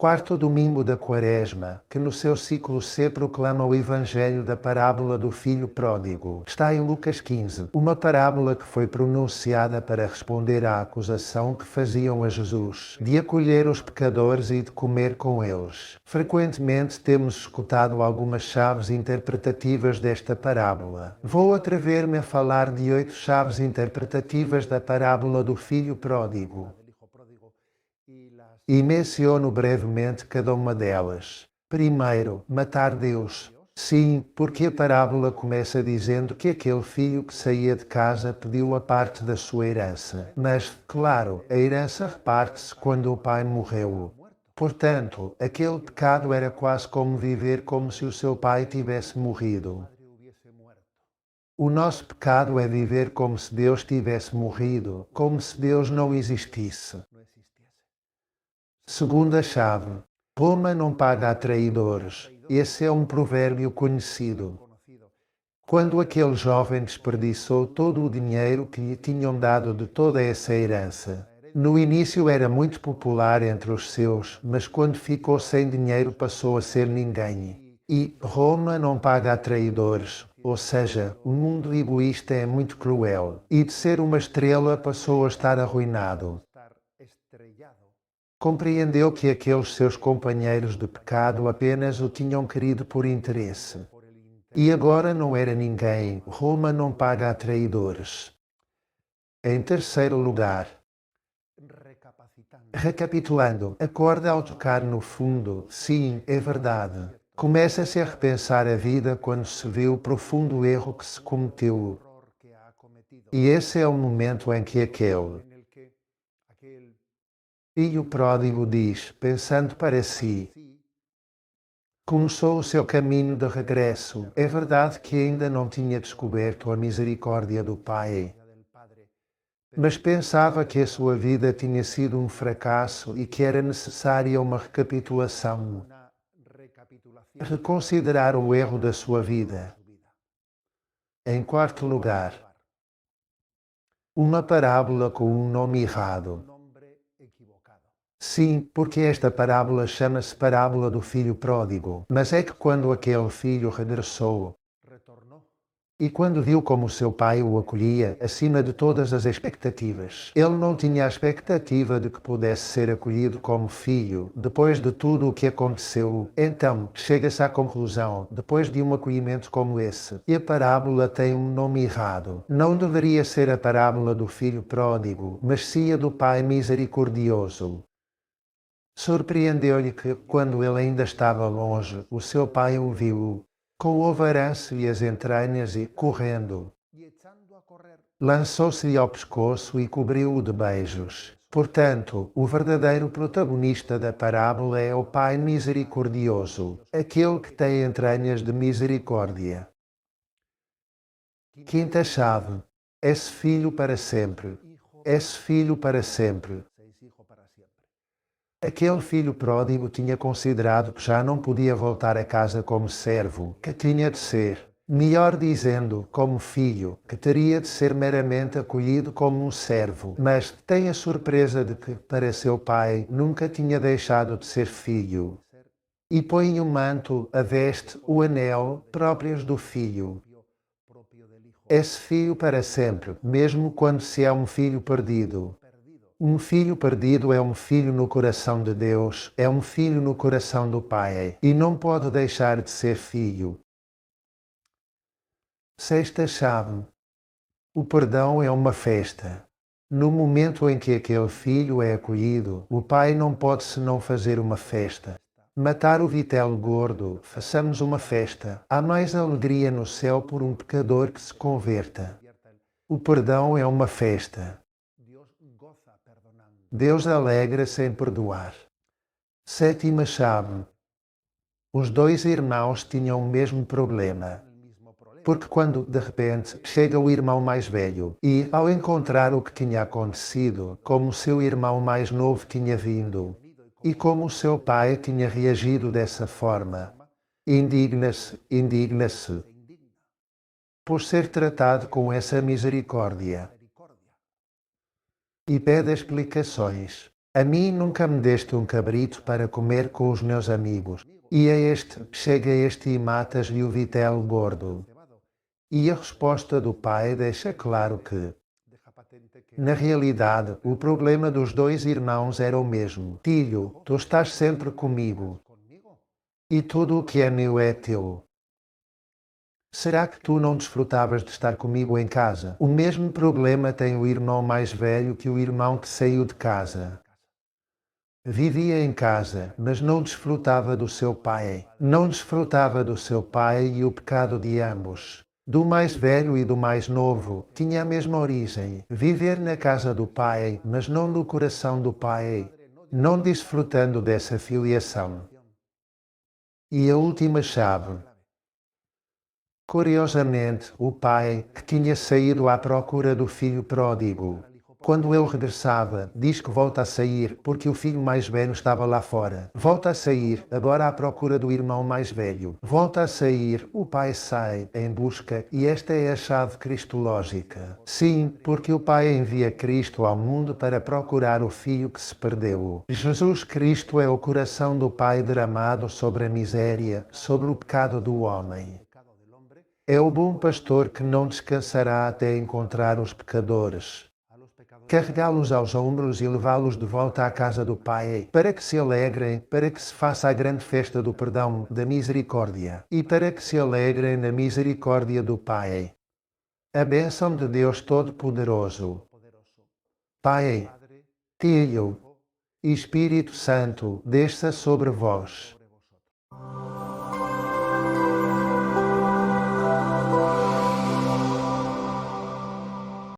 Quarto domingo da Quaresma, que no seu ciclo C proclama o Evangelho da parábola do Filho Pródigo. Está em Lucas 15, uma parábola que foi pronunciada para responder à acusação que faziam a Jesus, de acolher os pecadores e de comer com eles. Frequentemente temos escutado algumas chaves interpretativas desta parábola. Vou atrever-me a falar de 8 chaves interpretativas da parábola do Filho Pródigo. E menciono brevemente cada uma delas. Primeiro, matar Deus. Sim, porque a parábola começa dizendo que aquele filho que saía de casa pediu a parte da sua herança. Mas, claro, a herança reparte-se quando o pai morreu. Portanto, aquele pecado era quase como viver como se o seu pai tivesse morrido. O nosso pecado é viver como se Deus tivesse morrido, como se Deus não existisse. Segunda chave. Roma não paga a traidores. Esse é um provérbio conhecido. Quando aquele jovem desperdiçou todo o dinheiro que lhe tinham dado de toda essa herança. No início era muito popular entre os seus, mas quando ficou sem dinheiro passou a ser ninguém. E Roma não paga a traidores, ou seja, o mundo egoísta é muito cruel. E de ser uma estrela passou a estar arruinado. Compreendeu que aqueles seus companheiros de pecado apenas o tinham querido por interesse. E agora não era ninguém. Roma não paga a traidores. Em terceiro lugar, recapitulando, acorda ao tocar no fundo. Sim, é verdade. Começa-se a repensar a vida quando se vê o profundo erro que se cometeu. E esse é o momento em que aquele filho pródigo diz, pensando para si, começou o seu caminho de regresso. É verdade que ainda não tinha descoberto a misericórdia do Pai, mas pensava que a sua vida tinha sido um fracasso e que era necessária uma recapitulação. Reconsiderar o erro da sua vida. Em quarto lugar, uma parábola com um nome errado. Sim, porque esta parábola chama-se parábola do filho pródigo. Mas é que quando aquele filho regressou, e quando viu como seu pai o acolhia, acima de todas as expectativas, ele não tinha a expectativa de que pudesse ser acolhido como filho, depois de tudo o que aconteceu. Então, chega-se à conclusão, depois de um acolhimento como esse, que a parábola tem um nome errado. Não deveria ser a parábola do filho pródigo, mas sim a do pai misericordioso. Surpreendeu-lhe que, quando ele ainda estava longe, o seu pai o viu, com o varanço e as entranhas e, correndo, lançou-se-lhe ao pescoço e cobriu-o de beijos. Portanto, o verdadeiro protagonista da parábola é o Pai misericordioso, aquele que tem entranhas de misericórdia. Quinta chave. És filho para sempre. És filho para sempre. Aquele filho pródigo tinha considerado que já não podia voltar a casa como servo, que tinha de ser, melhor dizendo, como filho, que teria de ser meramente acolhido como um servo. Mas tem a surpresa de que, para seu pai, nunca tinha deixado de ser filho. E põe o manto, a veste, o anel, próprios do filho. És filho para sempre, mesmo quando se é um filho perdido. Um filho perdido é um filho no coração de Deus, é um filho no coração do Pai, e não pode deixar de ser filho. Sexta chave. O perdão é uma festa. No momento em que aquele filho é acolhido, o pai não pode senão fazer uma festa. Matar o vitelo gordo, façamos uma festa. Há mais alegria no céu por um pecador que se converta. O perdão é uma festa. Deus alegra-se em perdoar. Sétima chave. Os dois irmãos tinham o mesmo problema. Porque quando, de repente, chega o irmão mais velho e, ao encontrar o que tinha acontecido, como o seu irmão mais novo tinha vindo, e como o seu pai tinha reagido dessa forma, indigna-se por ser tratado com essa misericórdia. E pede explicações. A mim nunca me deste um cabrito para comer com os meus amigos. E a este, chega este e matas-lhe o vitelo gordo. E a resposta do pai deixa claro que, na realidade, o problema dos dois irmãos era o mesmo. Filho, tu estás sempre comigo, e tudo o que é meu é teu. Será que tu não desfrutavas de estar comigo em casa? O mesmo problema tem o irmão mais velho que o irmão que saiu de casa. Vivia em casa, mas não desfrutava do seu pai. Não desfrutava do seu pai e o pecado de ambos, do mais velho e do mais novo, tinha a mesma origem. Viver na casa do pai, mas não no coração do pai, não desfrutando dessa filiação. E a última chave. Curiosamente, o pai, que tinha saído à procura do filho pródigo, quando ele regressava, diz que volta a sair porque o filho mais velho estava lá fora. Volta a sair, agora à procura do irmão mais velho. Volta a sair, o pai sai em busca e esta é a chave cristológica. Sim, porque o pai envia Cristo ao mundo para procurar o filho que se perdeu. Jesus Cristo é o coração do pai derramado sobre a miséria, sobre o pecado do homem. É o bom pastor que não descansará até encontrar os pecadores, carregá-los aos ombros e levá-los de volta à casa do Pai, para que se alegrem, para que se faça a grande festa do perdão, da misericórdia, e para que se alegrem na misericórdia do Pai. A bênção de Deus Todo-Poderoso, Pai, Filho e Espírito Santo, desça sobre vós.